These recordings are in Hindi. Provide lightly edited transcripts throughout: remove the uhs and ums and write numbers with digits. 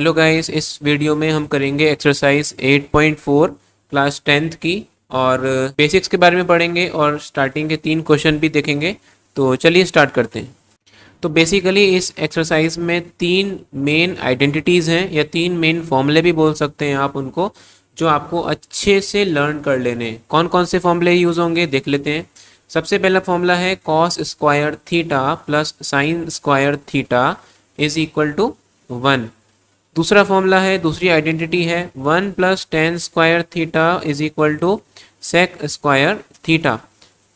हेलो गाइस, इस वीडियो में हम करेंगे एक्सरसाइज 8.4 क्लास 10th की और बेसिक्स के बारे में पढ़ेंगे और स्टार्टिंग के 3 क्वेश्चन भी देखेंगे। तो चलिए स्टार्ट करते हैं। तो बेसिकली इस एक्सरसाइज में 3 मेन आइडेंटिटीज़ हैं या 3 मेन फॉर्मूले भी बोल सकते हैं आप उनको, जो आपको अच्छे से लर्न कर लेने हैं। कौन कौन से फॉर्मूले यूज़ होंगे देख लेते हैं। सबसे पहला फॉर्मूला है cos square theta plus sine square theta is equal to 1। दूसरा फॉर्मूला है, दूसरी आइडेंटिटी है 1 plus tan square theta is equal to sec square theta.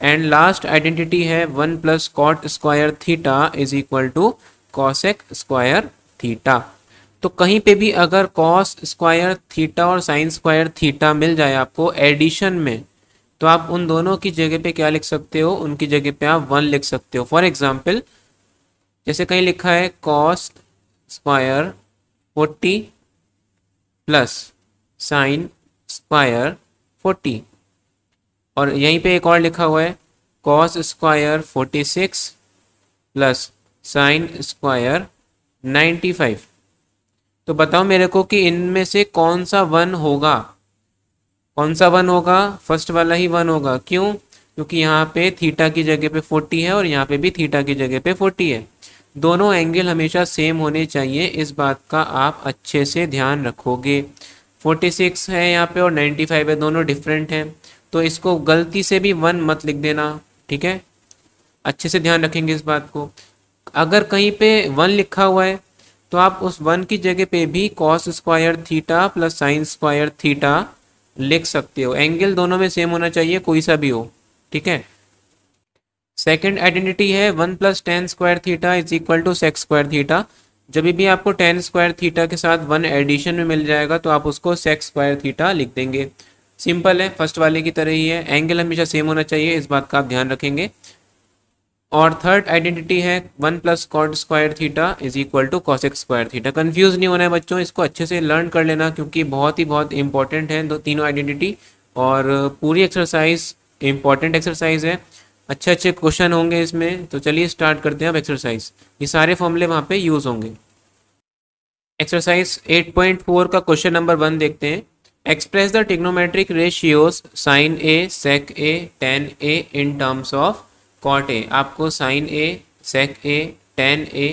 And last identity है 1 plus cot square theta is equal to cosec square theta. तो कहीं पे भी अगर कॉस स्क्वायर थीटा और साइन स्क्वायर थीटा मिल जाए आपको एडिशन में, तो आप उन दोनों की जगह पे क्या लिख सकते हो, उनकी जगह पे आप 1 लिख सकते हो। फॉर एग्जाम्पल, जैसे कहीं लिखा है cos square 40 plus sine square 40, और यहीं पे एक और लिखा हुआ है cos square 46 plus sine square 95। तो बताओ मेरे को कि इनमें से कौन सा 1 होगा। कौन सा 1 होगा? फर्स्ट वाला ही 1 होगा। क्यों? क्योंकि यहाँ पे थीटा की जगह पे 40 है और यहाँ पे भी थीटा की जगह पे 40 है। दोनों एंगल हमेशा सेम होने चाहिए, इस बात का आप अच्छे से ध्यान रखोगे। 46 है यहाँ पे और 95 है, दोनों डिफरेंट हैं, तो इसको गलती से भी 1 मत लिख देना, ठीक है? अच्छे से ध्यान रखेंगे इस बात को। अगर कहीं पे 1 लिखा हुआ है तो आप उस 1 की जगह पे भी cos square theta plus sine square theta लिख सकते हो। एंगल दोनों में सेम होना चाहिए, कोई सा भी हो, ठीक है? सेकेंड आइडेंटिटी है 1 plus tan square theta is equal to sec square theta. जब भी आपको टेन स्क्वायर थीटा के साथ 1 एडिशन में मिल जाएगा तो आप उसको सेक स्क्वायर थीटा लिख देंगे। सिंपल है, फर्स्ट वाले की तरह ही है। एंगल हमेशा सेम होना चाहिए, इस बात का आप ध्यान रखेंगे। और थर्ड आइडेंटिटी है 1 plus cot square theta is equal to cosec square theta. Confuse नहीं होना है बच्चों, इसको अच्छे से लर्न कर लेना क्योंकि बहुत इंपॉर्टेंट है तीनों आइडेंटिटी, और पूरी एक्सरसाइज इंपॉर्टेंट एक्सरसाइज है। अच्छे अच्छे क्वेश्चन होंगे इसमें। तो चलिए स्टार्ट करते हैं अब एक्सरसाइज। ये सारे फॉर्मूले वहाँ पे यूज होंगे। एक्सरसाइज 8.4 का क्वेश्चन नंबर 1 देखते हैं। Express the trigonometric ratios sine A sec A tan A in terms of cot A. आपको sine A sec A tan ए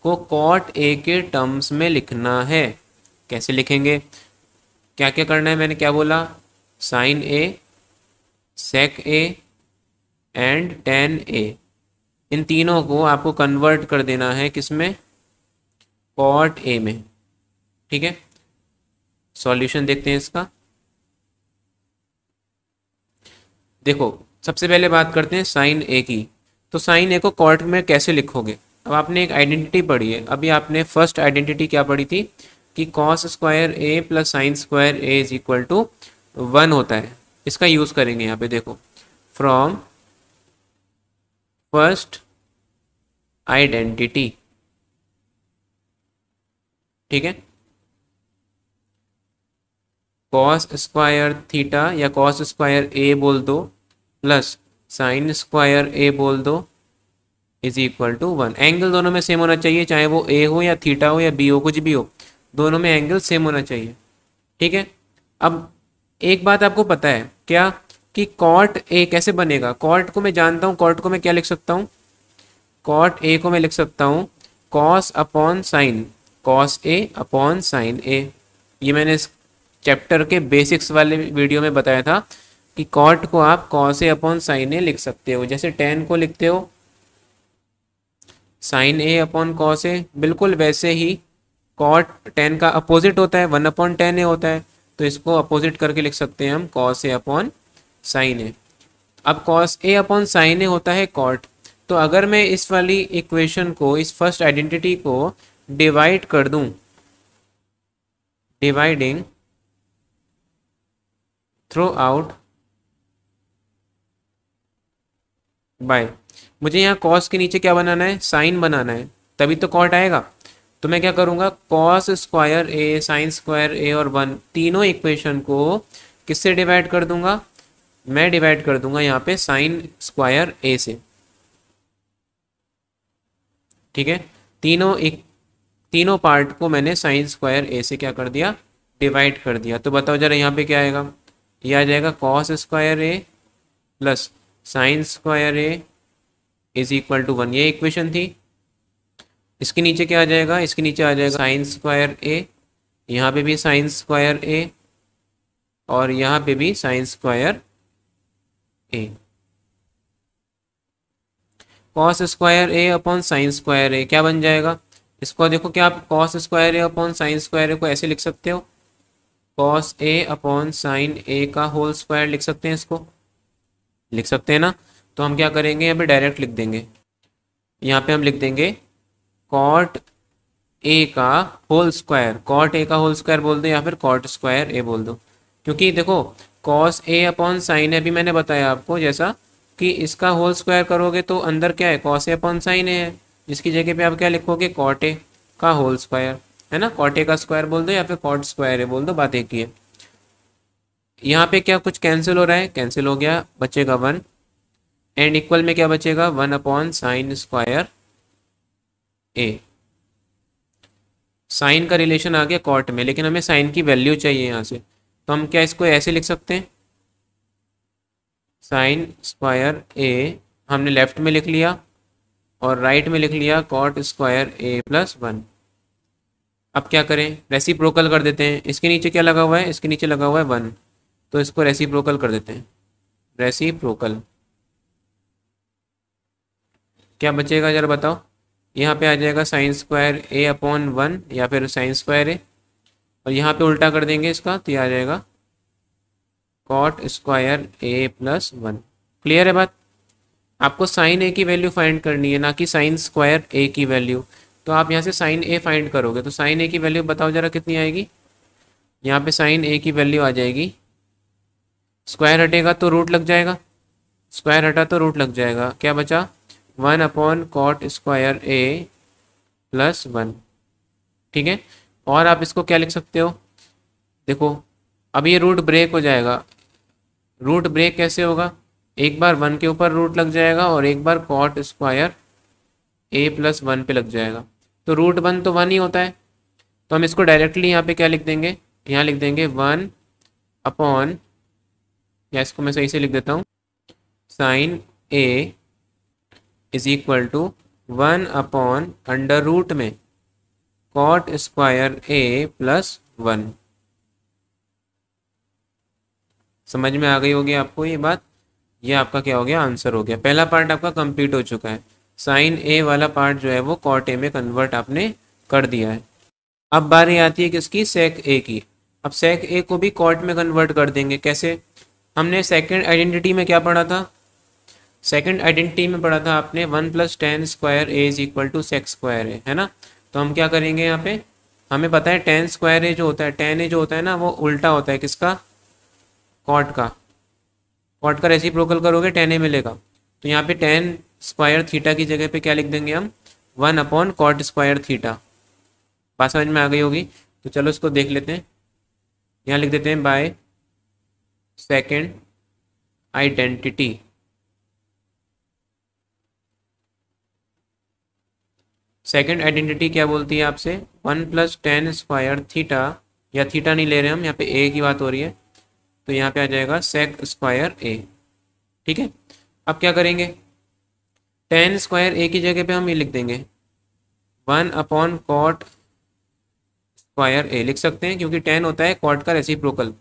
को कॉट ए के टर्म्स में लिखना है। कैसे लिखेंगे, क्या क्या करना है? मैंने क्या बोला? Sine A sec A and tan A, इन तीनों को आपको कन्वर्ट कर देना है किसमें? कॉट ए में, ठीक है? सॉल्यूशन देखते हैं इसका। देखो, सबसे पहले बात करते हैं साइन ए की। तो साइन ए को कॉट में कैसे लिखोगे? अब आपने एक आइडेंटिटी पढ़ी है, अभी आपने फर्स्ट आइडेंटिटी क्या पढ़ी थी कि cos square A plus sine square A is equal to 1 होता है। इसका यूज करेंगे यहाँ पे। देखो, फ्रॉम फर्स्ट आइडेंटिटी, ठीक है? कॉस स्क्वायर थीटा या कॉस स्क्वायर ए बोल दो प्लस साइन स्क्वायर ए बोल दो इज इक्वल टू 1। एंगल दोनों में सेम होना चाहिए, चाहे वो ए हो या थीटा हो या बी हो, कुछ भी हो, दोनों में एंगल सेम होना चाहिए, ठीक है? अब एक बात आपको पता है क्या कि कॉट ए कैसे बनेगा? कॉट को मैं जानता हूँ, कॉट को मैं क्या लिख सकता हूँ? कॉट ए को मैं लिख सकता हूँ cos upon sine, cos A upon sine ए। ये मैंने इस चैप्टर के बेसिक्स वाले वीडियो में बताया था कि कॉट को आप कॉस ए अपॉन साइन ए लिख सकते हो। जैसे टेन को लिखते हो sign A upon cos A, बिल्कुल वैसे ही कॉट टेन का अपोजिट होता है, 1 अपॉन टेन ए होता है, तो इसको अपोजिट करके लिख सकते हैं हम कॉस ए अपॉन साइन ए। अब कॉस ए अपॉन साइन ए होता है कॉट, तो अगर मैं इस वाली इक्वेशन को, इस फर्स्ट आइडेंटिटी को डिवाइड कर दूं, डिवाइडिंग थ्रू आउट बाय, मुझे यहाँ कॉस के नीचे क्या बनाना है? साइन बनाना है, तभी तो कॉट आएगा। तो मैं क्या करूँगा? कॉस स्क्वायर ए साइन स्क्वायर ए और 1 तीनों इक्वेशन को किससे डिवाइड कर दूंगा? मैं डिवाइड कर दूंगा यहाँ पे साइन स्क्वायर ए से, ठीक है? तीनों पार्ट को मैंने साइन स्क्वायर ए से क्या कर दिया, डिवाइड कर दिया। तो बताओ जरा यहाँ पे क्या आएगा, ये आ जाएगा cos square A plus sine square A is equal to 1, ये इक्वेशन थी। इसके नीचे क्या आ जाएगा, इसके नीचे आ जाएगा साइन स्क्वायर ए, यहाँ पे भी साइन स्क्वायर ए और यहाँ पे भी साइन स्क्वायर ए। कॉस स्क्वायर ए अपॉन साइन स्क्वायर ए क्या बन जाएगा, इसको देखो क्या आप कॉस स्क्वायर ए अपॉन साइन स्क्वायर ए को ऐसे लिख सकते हो, कॉस ए अपॉन साइन ए का होल स्क्वायर लिख सकते हैं, इसको लिख सकते हैं ना। तो हम क्या करेंगे, यहाँ पे डायरेक्ट लिख देंगे, यहाँ पे हम लिख देंगे कॉट ए का होल स्क्वायर, कॉट ए का होल स्क्वायर बोल दो या फिर कॉट स्क्वायर ए बोल दो। क्योंकि देखो कॉस ए अपॉन साइन ए भी मैंने बताया आपको जैसा कि इसका होल स्क्वायर करोगे तो अंदर क्या है, कॉस ए अपॉन साइन ए है, जिसकी जगह पे आप क्या लिखोगे, कॉट ए का होल स्क्वायर, है ना। कॉट ए का स्क्वायर बोल दो या फिर कॉट स्क्वायर ए बोल दो, बात एक ही है। यहाँ पे क्या कुछ कैंसिल हो रहा है, कैंसिल हो गया, बचेगा 1 एंड इक्वल में क्या बचेगा, 1 अपॉन साइन स्क्वायर ए। साइन का रिलेशन आ गया कॉट में, लेकिन हमें साइन की वैल्यू चाहिए यहाँ से, तो हम क्या इसको ऐसे लिख सकते हैं, साइन स्क्वायर ए हमने लेफ्ट में लिख लिया और राइट में लिख लिया कॉट स्क्वायर ए प्लस 1। अब क्या करें, रेसिप्रोकल कर देते हैं, इसके नीचे क्या लगा हुआ है, इसके नीचे लगा हुआ है 1, तो इसको रेसिप्रोकल कर देते हैं, रेसिप्रोकल क्या बचेगा जरा बताओ, यहाँ पे आ जाएगा साइन स्क्वायर ए अपॉन 1 या फिर साइन स्क्वायर ए, और यहाँ पे उल्टा कर देंगे इसका तो ये आ जाएगा cot square A plus 1। Clear है बात। आपको साइन ए की वैल्यू फाइंड करनी है, ना कि साइन स्क्वायर ए की वैल्यू। तो आप यहाँ से साइन ए फाइंड करोगे तो साइन ए की वैल्यू बताओ जरा कितनी आएगी, यहाँ पे साइन ए की वैल्यू आ जाएगी, स्क्वायर हटेगा तो रूट लग जाएगा, स्क्वायर हटा तो रूट लग जाएगा, क्या बचा 1 upon cot square A plus 1। ठीक है, और आप इसको क्या लिख सकते हो, देखो अब ये रूट ब्रेक हो जाएगा। रूट ब्रेक कैसे होगा, एक बार 1 के ऊपर रूट लग जाएगा और एक बार कॉट स्क्वायर ए प्लस 1 पे लग जाएगा, तो रूट 1 तो 1 ही होता है। तो हम इसको डायरेक्टली यहाँ पे क्या लिख देंगे, यहाँ लिख देंगे 1 अपॉन, या इसको मैं सही से लिख देता हूँ, sine A is equal to 1 upon under root में कॉट स्क्वायर ए प्लस 1। समझ में आ गई होगी आपको ये बात। ये आपका क्या हो गया, आंसर हो गया। पहला पार्ट आपका कंप्लीट हो चुका है, साइन ए वाला पार्ट जो है वो कॉट ए में कन्वर्ट आपने कर दिया है। अब बारी आती है किसकी, सेक ए की। अब सेक ए को भी कॉट में कन्वर्ट कर देंगे, कैसे, हमने सेकंड आइडेंटिटी में क्या पढ़ा था, सेकंड आइडेंटिटी में पढ़ा था आपने 1 plus tan square A is equal to sec square A, है ना। तो हम क्या करेंगे, यहाँ पे हमें पता है टेन स्क्वायर ए जो होता है, टेन ए जो होता है ना वो उल्टा होता है किसका, कॉट का। कॉट का रेसिप्रोकल करोगे टेन ए मिलेगा, तो यहाँ पे टेन स्क्वायर थीटा की जगह पे क्या लिख देंगे हम, 1 अपॉन कॉट स्क्वायर थीटा। बात समझ में आ गई होगी। तो चलो इसको देख लेते हैं, यहाँ लिख देते हैं by second identity. Second identity क्या बोलती है आपसे, 1 प्लस टेन स्क्वायर थीटा, या थीटा नहीं ले रहे हम, यहाँ पे ए की बात हो रही है, तो यहाँ पे आ जाएगा सेक स्क्वायर ए। ठीक है, अब क्या करेंगे, टेन स्क्वायर ए की जगह पे हम ये लिख देंगे 1 अपॉन कॉट स्क्वायर ए लिख सकते हैं, क्योंकि टेन होता है कॉट का रेसिप्रोकल,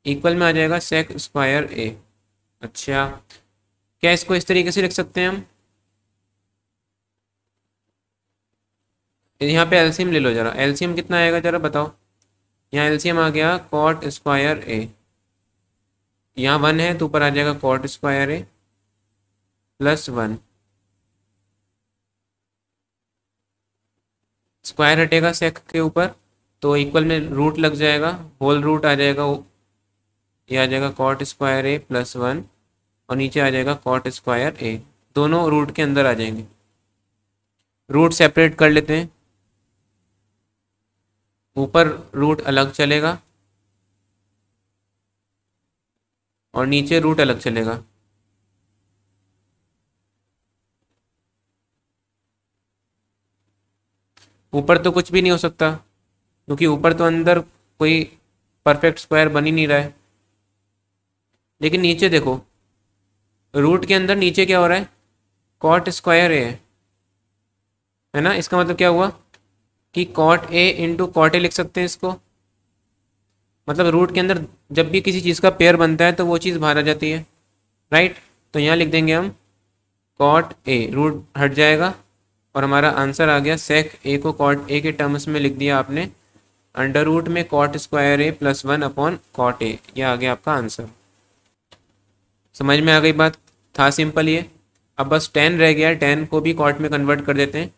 इक्वल में आ जाएगा सेक स्क्वायर ए। अच्छा, क्या इसको इस तरीके से लिख सकते हैं हम, यहाँ पे एलसीएम ले लो जरा, एलसीएम कितना आएगा जरा बताओ, यहाँ एलसीएम आ गया कॉट स्क्वायर ए, यहाँ 1 है तो ऊपर आ जाएगा cot square A plus 1, square हटेगा सेक के ऊपर तो इक्वल में रूट लग जाएगा, होल रूट आ जाएगा, ये आ जाएगा कॉट स्क्वायर ए प्लस 1 और नीचे आ जाएगा कॉट स्क्वायर ए, दोनों रूट के अंदर आ जाएंगे। रूट सेपरेट कर लेते हैं, ऊपर रूट अलग चलेगा और नीचे रूट अलग चलेगा। ऊपर तो कुछ भी नहीं हो सकता, क्योंकि ऊपर तो अंदर कोई परफेक्ट स्क्वायर बन ही नहीं रहा है। लेकिन नीचे देखो, रूट के अंदर नीचे क्या हो रहा है, कॉट स्क्वायर ए है ना। इसका मतलब क्या हुआ कि cot A into cot A लिख सकते हैं इसको। मतलब रूट के अंदर जब भी किसी चीज़ का पेयर बनता है तो वो चीज़ बाहर आ जाती है, राइट। तो यहाँ लिख देंगे हम कॉट ए, रूट हट जाएगा और हमारा आंसर आ गया सेक ए को कॉट ए के टर्म्स में लिख दिया आपने, अंडर रूट में cot square A plus 1 upon cot A. यह आ गया आपका आंसर। समझ में आ गई बात, था सिंपल ये। अब बस 10 रह गया, 10 को भी कॉट में कन्वर्ट कर देते हैं।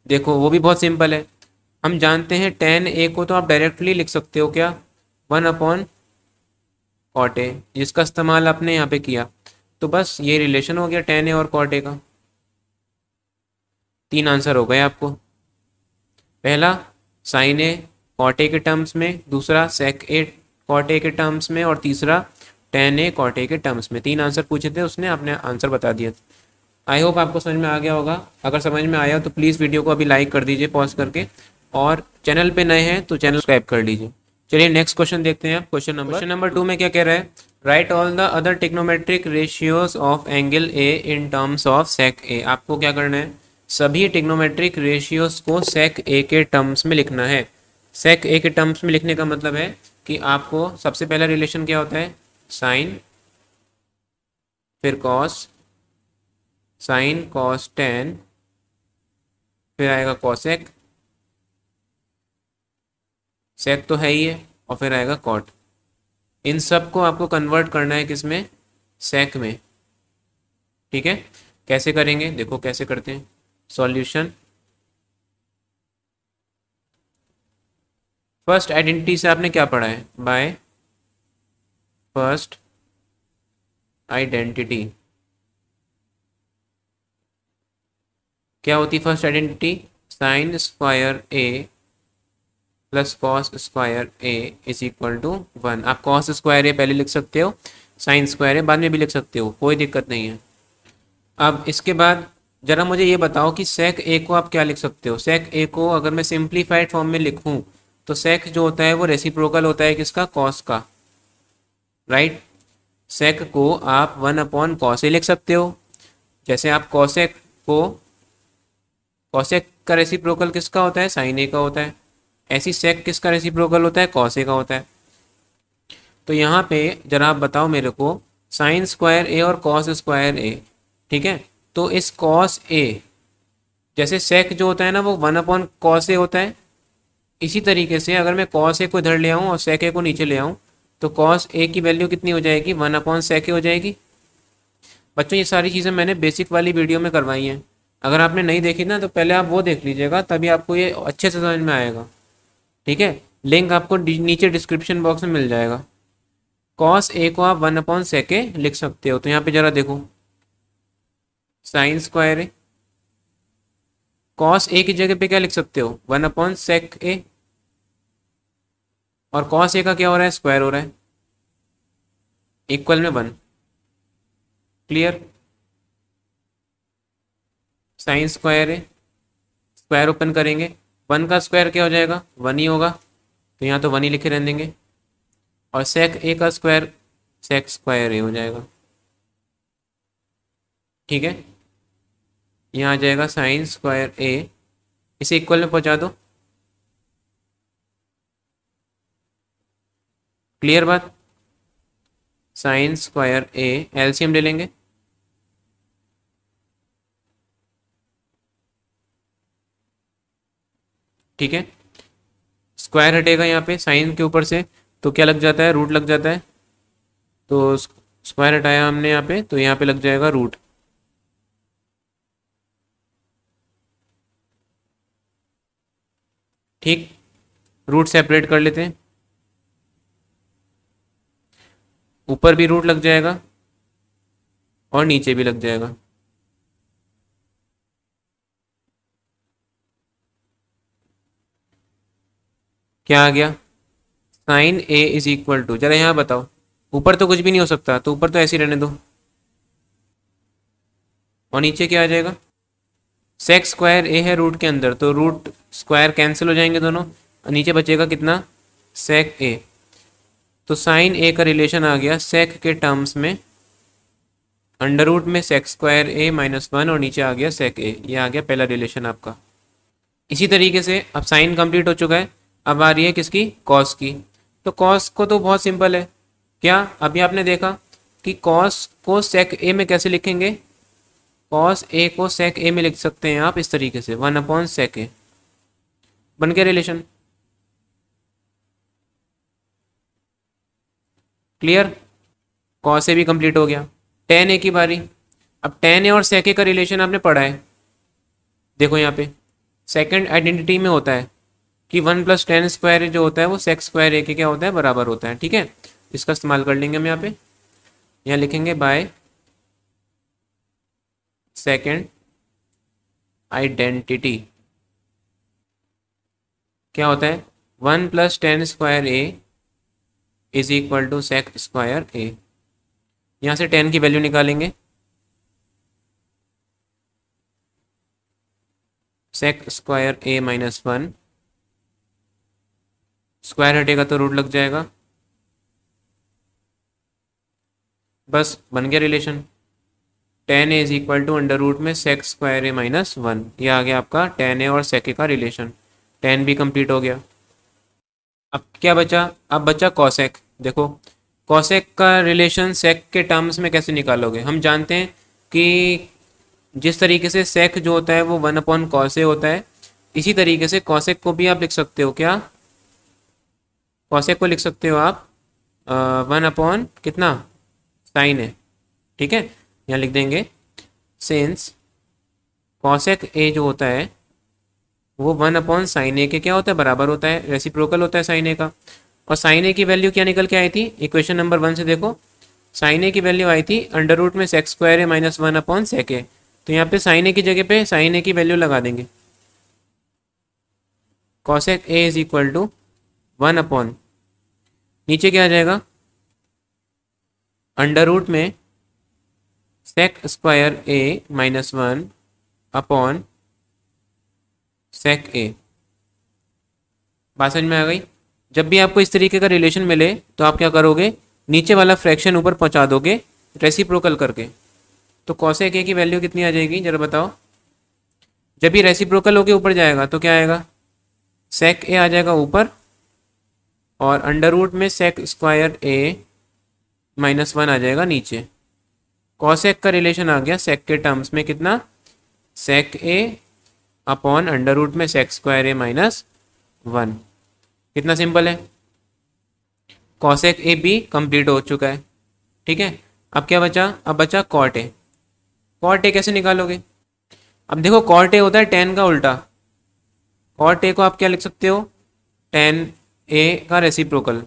देखो वो भी बहुत सिंपल है, हम जानते हैं 10 ए को तो आप डायरेक्टली लिख सकते हो क्या, 1 अपॉन कॉट ए, जिसका इस्तेमाल आपने यहाँ पे किया। तो बस ये रिलेशन हो गया 10 ए और कॉट ए का। 3 आंसर हो गए आपको, पहला साइन ए कॉट ए के टर्म्स में, दूसरा सेक ए कॉट ए के टर्म्स में, और तीसरा टेन ए कॉट ए के टर्म्स में। 3 आंसर पूछे थे, उसने अपने आंसर बता दिए। आई होप आपको समझ में आ गया होगा। अगर समझ में आया तो प्लीज़ वीडियो को अभी लाइक कर दीजिए पॉज करके, और चैनल पे नए हैं तो चैनल सब्सक्राइब कर लीजिए। चलिए नेक्स्ट क्वेश्चन देखते हैं आप। क्वेश्चन नंबर 2 में क्या कह रहा है, right all the other trigonometric ratios of angle A in terms of sec A. आपको क्या करना है, सभी टिग्नोमेट्रिक रेशियोज को सेक ए के टर्म्स में लिखना है। सेक ए के टर्म्स में लिखने का मतलब है कि आपको सबसे पहला रिलेशन क्या होता है, साइन, फिर कॉस, साइन कॉस टेन, फिर आएगा कॉसेक, सेक तो है ही है, और फिर आएगा कॉट। इन सब को आपको कन्वर्ट करना है किसमें, सेक में। ठीक है, कैसे करेंगे देखो कैसे करते हैं। सॉल्यूशन, फर्स्ट आइडेंटिटी से आपने क्या पढ़ा है, बाय फर्स्ट आइडेंटिटी। क्या होती first identity, sine square A plus cos square A is equal to 1। आप कॉस स्क्वायर ए पहले लिख सकते हो, साइन स्क्वायर ए बाद में भी लिख सकते हो, कोई दिक्कत नहीं है। अब इसके बाद जरा मुझे ये बताओ कि सेक ए को आप क्या लिख सकते हो। सेक ए को अगर मैं सिंप्लीफाइड फॉर्म में लिखूं तो सेक जो होता है वो रेसिप्रोकल होता है किसका, कॉस का, राइट। सेक को आप 1 अपॉन कॉस ए लिख सकते हो। जैसे आप कॉसेक को, कॉसेक का रेसिप्रोकल किसका होता है, साइन ए का होता है। ऐसी सेक किसका रेसिप्रोकल होता है, कॉस ए का होता है। तो यहाँ पे जरा आप बताओ मेरे को, साइन स्क्वायर ए और कॉस स्क्वायर ए, ठीक है। तो इस कॉस ए, जैसे सेक जो होता है ना वो 1 अपॉन कॉस ए होता है, इसी तरीके से अगर मैं कॉस ए को इधर ले आऊँ और सेक ए को नीचे ले आऊँ तो कॉस ए की वैल्यू कितनी हो जाएगी, 1 अपॉन सेक ए हो जाएगी। बच्चों ये सारी चीज़ें मैंने बेसिक वाली वीडियो में करवाई हैं, अगर आपने नहीं देखी ना तो पहले आप वो देख लीजिएगा, तभी आपको ये अच्छे से समझ में आएगा। ठीक है, लिंक आपको नीचे डिस्क्रिप्शन बॉक्स में मिल जाएगा। कॉस ए को आप 1 अपॉन सेक ए लिख सकते हो। तो यहाँ पे जरा देखो, sign square A, cos A की जगह पे क्या लिख सकते हो, 1 अपॉन सेक ए, और कॉस ए का क्या हो रहा है, स्क्वायर हो रहा है, इक्वल में 1। क्लियर, साइन स्क्वायर ए, स्क्वायर ओपन करेंगे, 1 का स्क्वायर क्या हो जाएगा, 1 ही होगा, तो यहाँ तो 1 ही लिखे रहने देंगे। और सेक ए का स्क्वायर सेक स्क्वायर ए हो जाएगा। ठीक है, यहाँ आ जाएगा साइन स्क्वायर ए, इसे इक्वल में पहुँचा दो। क्लियर बात, साइन स्क्वायर ए, एलसीएम ले लेंगे, ठीक है। स्क्वायर हटेगा यहाँ पे साइन के ऊपर से तो क्या लग जाता है, रूट लग जाता है। तो स्क्वायर हटाया हमने यहाँ पे, तो यहाँ पे लग जाएगा रूट। ठीक, रूट सेपरेट कर लेते हैं, ऊपर भी रूट लग जाएगा और नीचे भी लग जाएगा। क्या आ गया, sine A is equal to, जरा यहाँ बताओ, ऊपर तो कुछ भी नहीं हो सकता तो ऊपर तो ऐसे ही रहने दो, और नीचे क्या आ जाएगा, सेक स्क्वायर ए है रूट के अंदर, तो रूट स्क्वायर कैंसिल हो जाएंगे दोनों, नीचे बचेगा कितना, सेक ए। तो साइन ए का रिलेशन आ गया सेक के टर्म्स में अंडर रूट में सेक स्क्वायर ए -1 और नीचे आ गया सेक ए। ये आ गया पहला रिलेशन आपका। इसी तरीके से अब साइन कंप्लीट हो चुका है, अब आ रही है किसकी, कॉस की। तो कॉस को तो बहुत सिंपल है, क्या अभी आपने देखा कि कॉस को सेक ए में कैसे लिखेंगे, कॉस ए को सेक ए में लिख सकते हैं आप इस तरीके से 1/sec ए, बन गया रिलेशन। क्लियर, कॉस ए भी कंप्लीट हो गया। tan ए की बारी। अब tan ए और sec ए का रिलेशन आपने पढ़ा है, देखो यहाँ पे सेकंड आइडेंटिटी में होता है कि 1 + tan² जो होता है वो sec स्क्वायर ए के क्या होता है, बराबर होता है। ठीक है, इसका इस्तेमाल कर लेंगे हम यहाँ पे, यहाँ लिखेंगे बाय सेकंड आइडेंटिटी। क्या होता है, 1 + tan² ए = sec स्क्वायर ए। यहाँ से tan की वैल्यू निकालेंगे, sec स्क्वायर ए -1, स्क्वायर हटेगा तो रूट लग जाएगा, बस बन गया relation. tan A under root में sec स्क्वायर ए -1, ये आ गया आपका tan ए और sec ए का रिलेशन। tan भी कंप्लीट हो गया। अब क्या बचा, अब बचा cosec। देखो cosec का रिलेशन sec के टर्म्स में कैसे निकालोगे, हम जानते हैं कि जिस तरीके से sec जो होता है वो 1/cos a होता है, इसी तरीके से cosec को भी आप लिख सकते हो। क्या, cosec को लिख सकते हो आप 1/ कितना, sin है। ठीक है, यहाँ लिख देंगे सिंस cosec a जो होता है वो 1/sin a के क्या होता है, बराबर होता है, रेसिप्रोकल होता है sin a का। और sin a की वैल्यू क्या निकल के आई थी, इक्वेशन नंबर 1 से देखो, sin a की वैल्यू आई थी अंडर रूट में sec square A -1/sec a। तो यहाँ पे sin a की जगह पे sin a की वैल्यू लगा देंगे, cosec a = 1/, नीचे क्या आ जाएगा, अंडर रूट में sec square A -1/sec a। बात समझ में आ गई। जब भी आपको इस तरीके का रिलेशन मिले तो आप क्या करोगे, नीचे वाला फ्रैक्शन ऊपर पहुंचा दोगे रेसिप्रोकल करके। तो cosec a की वैल्यू कितनी आ जाएगी जरा बताओ, जब ये रेसिप्रोकल होके ऊपर जाएगा तो क्या आएगा, sec a आ जाएगा ऊपर और अंडर रूट में sec स्क्वायर ए -1 आ जाएगा नीचे। cosec का रिलेशन आ गया sec के टर्म्स में कितना, sec a अंडर रूट में sec स्क्वायर ए -1। कितना सिंपल है, cosec a भी कंप्लीट हो चुका है। ठीक है, अब क्या बचा, अब बचा cot a। cot a कैसे निकालोगे, अब देखो cot a होता है tan का उल्टा, cot a को आप क्या लिख सकते हो, tan a का रेसिप्रोकल।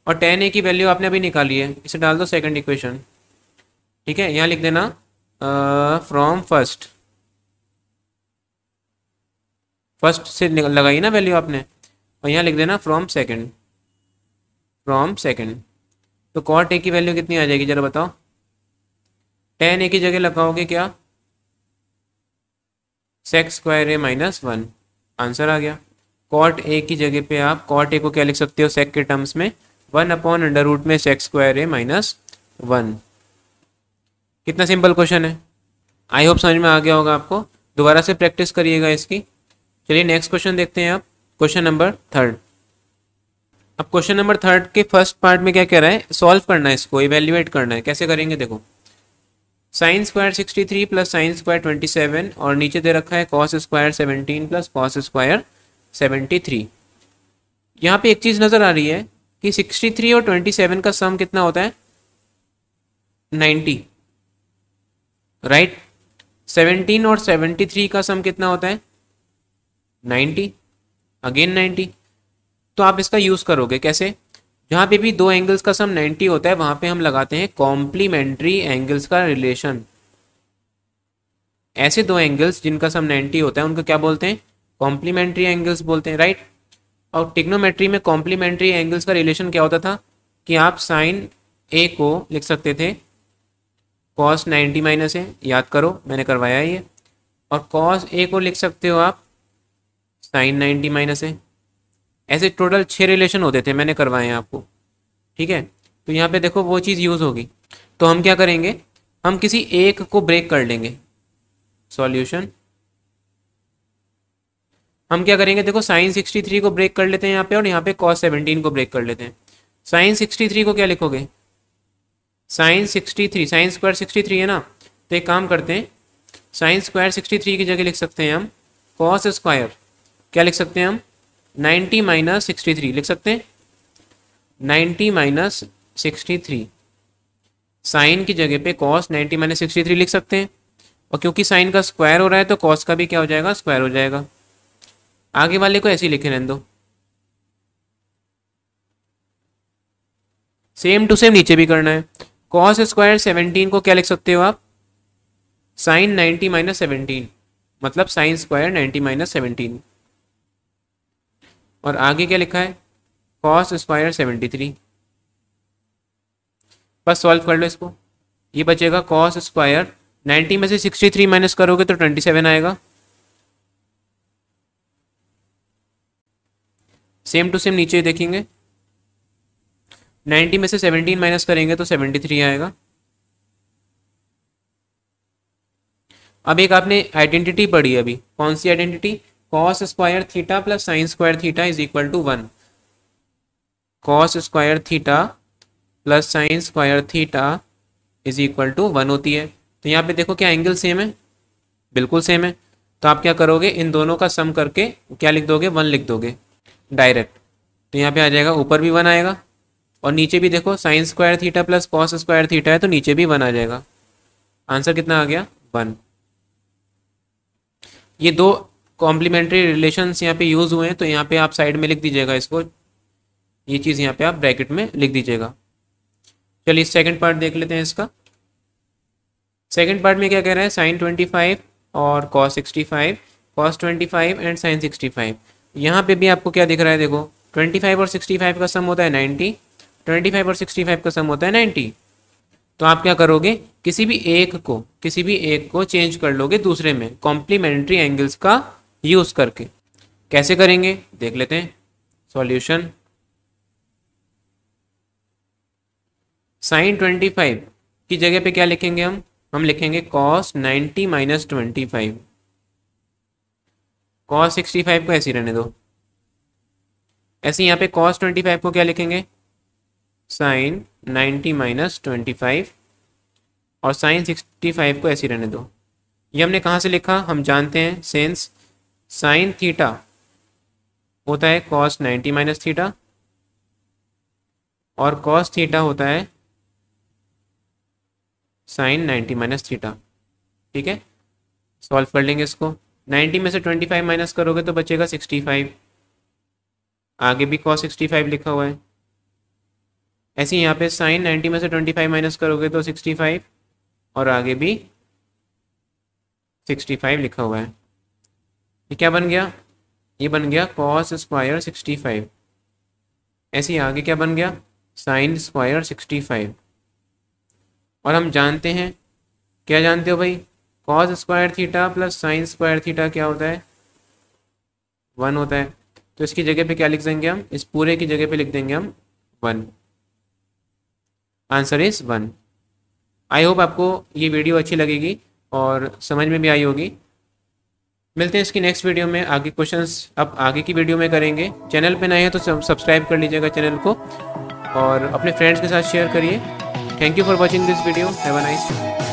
और tan a की वैल्यू आपने अभी निकाली है, इसे डाल दो सेकंड इक्वेशन। ठीक है, यहाँ लिख देना फ्रॉम फर्स्ट से लगाई ना वैल्यू आपने, और यहाँ लिख देना फ्रॉम सेकंड। तो cot a की वैल्यू कितनी आ जाएगी जरा बताओ, tan a की जगह लगाओगे क्या, sec स्क्वायर ए -1, आंसर आ गया। cot a की जगह पे आप cot a को क्या लिख सकते हो sec के टर्म्स में 1/अंडर रूट में sec स्क्वायर ए -1। कितना सिंपल क्वेश्चन है, आई होप समझ में आ गया होगा आपको। दोबारा से प्रैक्टिस करिएगा इसकी। चलिए नेक्स्ट क्वेश्चन देखते हैं आप, क्वेश्चन नंबर 3। अब क्वेश्चन नंबर 3 के फर्स्ट पार्ट में क्या कह रहा है, सॉल्व करना है, इसको इवेल्युएट करना है। कैसे करेंगे देखो, sin स्क्वायर 63 + sin स्क्वायर 27 और नीचे दे रखा है cos स्क्वायर 17 + cos स्क्वायर 73। यहाँ पे एक चीज़ नज़र आ रही है कि 63 और 27 का सम कितना होता है, 90, राइट। 17 और 73 का सम कितना होता है, 90, अगेन 90। तो आप इसका यूज़ करोगे कैसे, जहाँ पे भी दो एंगल्स का सम 90 होता है वहाँ पे हम लगाते हैं कॉम्प्लीमेंट्री एंगल्स का रिलेशन। ऐसे दो एंगल्स जिनका सम 90 होता है उनको क्या बोलते हैं, कॉम्प्लीमेंट्री एंगल्स बोलते हैं, राइट। और ट्रिग्नोमेट्री में कॉम्प्लीमेंट्री एंगल्स का रिलेशन क्या होता था कि आप साइन ए को लिख सकते थे cos 90 - a, याद करो मैंने करवाया ये, और कॉस ए को लिख सकते हो आप साइन 90 माइनस ए। ऐसे टोटल 6 रिलेशन होते थे, मैंने करवाए हैं आपको, ठीक है। तो यहाँ पे देखो वो चीज़ यूज़ होगी। तो हम क्या करेंगे, हम किसी एक को ब्रेक कर लेंगे। सॉल्यूशन हम क्या करेंगे, देखो साइन 63 को ब्रेक कर लेते हैं यहाँ पे, और यहाँ पे कॉस 17 को ब्रेक कर लेते हैं। साइन 63 को क्या लिखोगे, साइन 63, साइन स्क्वायर 63 है ना, तो एक काम करते हैं, साइन स्क्वायर 63 की जगह लिख सकते हैं हम कॉस स्क्वायर, क्या लिख सकते हैं हम 90 माइनस 63 लिख सकते हैं, 90 माइनस 63। साइन की जगह पे कॉस 90 माइनस 63 लिख सकते हैं, और क्योंकि साइन का स्क्वायर हो रहा है तो कॉस का भी क्या हो जाएगा, स्क्वायर हो जाएगा। आगे वाले को ऐसे ही लिखे रहने दो, सेम टू सेम नीचे भी करना है। कॉस स्क्वायर 17 को क्या लिख सकते हो आप, साइन 90 माइनस 17, मतलब साइन स्क्वायर 90 माइनस 17। और आगे क्या लिखा है, कॉस स्क्वायर 73। बस सॉल्व कर लो इसको, ये बचेगा कॉस स्क्वायर 90 में से 63 माइनस करोगे तो 27 आएगा। सेम टू सेम नीचे देखेंगे, 90 में से 17 माइनस करेंगे तो 73 आएगा। अब एक आपने आइडेंटिटी पढ़ी अभी, कौन सी identity, cos square theta plus sine square theta is equal to 1। Cos square theta plus sine square theta is equal to 1 होती है। तो यहाँ पे देखो क्या एंगल सेम है, बिल्कुल सेम है। तो आप क्या करोगे, इन दोनों का सम करके क्या लिख दोगे, 1 लिख दोगे डायरेक्ट। तो यहाँ पे आ जाएगा, ऊपर भी 1 आएगा और नीचे भी देखो sign square theta plus cos square theta है तो नीचे भी 1 आ जाएगा। आंसर कितना आ गया, 1। ये दो कॉम्प्लीमेंट्री रिलेशंस यहाँ पे यूज हुए हैं, तो यहाँ पे आप साइड में लिख दीजिएगा इसको, ये चीज़ यहाँ पे आप ब्रैकेट में लिख दीजिएगा। चलिए सेकंड पार्ट देख लेते हैं इसका। सेकंड पार्ट में क्या कह रहा है, साइन 25 और कॉस 65, कॉस 25 एंड साइन 65। यहाँ पे भी आपको क्या दिख रहा है, देखो 25 और 65 का सम होता है 90, 25 और 65 का सम होता है 90। तो आप क्या करोगे, किसी भी एक को चेंज कर लोगे दूसरे में कॉम्प्लीमेंट्री एंगल्स का यूज करके। कैसे करेंगे देख लेते हैं। सॉल्यूशन, साइन 25 की जगह पे क्या लिखेंगे हम लिखेंगे कॉस 90 माइनस 25। कॉस 65 को ऐसे ही रहने दो। ऐसे यहाँ पे कॉस 25 को क्या लिखेंगे, साइन 90 माइनस 25, और साइन 65 को ऐसे ही रहने दो। ये हमने कहाँ से लिखा, हम जानते हैं, सेंस साइन थीटा होता है कॉस 90 माइनस थीटा, और कॉस थीटा होता है साइन 90 माइनस थीटा। ठीक है, सॉल्व कर लेंगे इसको। 90 में से 25 माइनस करोगे तो बचेगा 65। आगे भी कॉस 65 लिखा हुआ है। ऐसे ही यहाँ पे साइन 90 में से 25 माइनस करोगे तो 65, और आगे भी 65 लिखा हुआ है। ये क्या बन गया, ये बन गया कॉस स्क्वायर 65। ऐसे ही आगे क्या बन गया, साइन स्क्वायर 65। और हम जानते हैं, क्या जानते हो भाई, cos square theta plus sine square theta क्या होता है, 1 होता है। तो इसकी जगह पे क्या लिख देंगे हम, इस पूरे की जगह पे लिख देंगे हम 1। Answer is 1। आई होप आपको ये वीडियो अच्छी लगेगी और समझ में भी आई होगी। मिलते हैं इसकी नेक्स्ट वीडियो में। आगे क्वेश्चंस अब आगे की वीडियो में करेंगे। चैनल पे नए हैं तो सब्सक्राइब कर लीजिएगा चैनल को, और अपने फ्रेंड्स के साथ शेयर करिए। Thank you for watching this video. Have a nice day.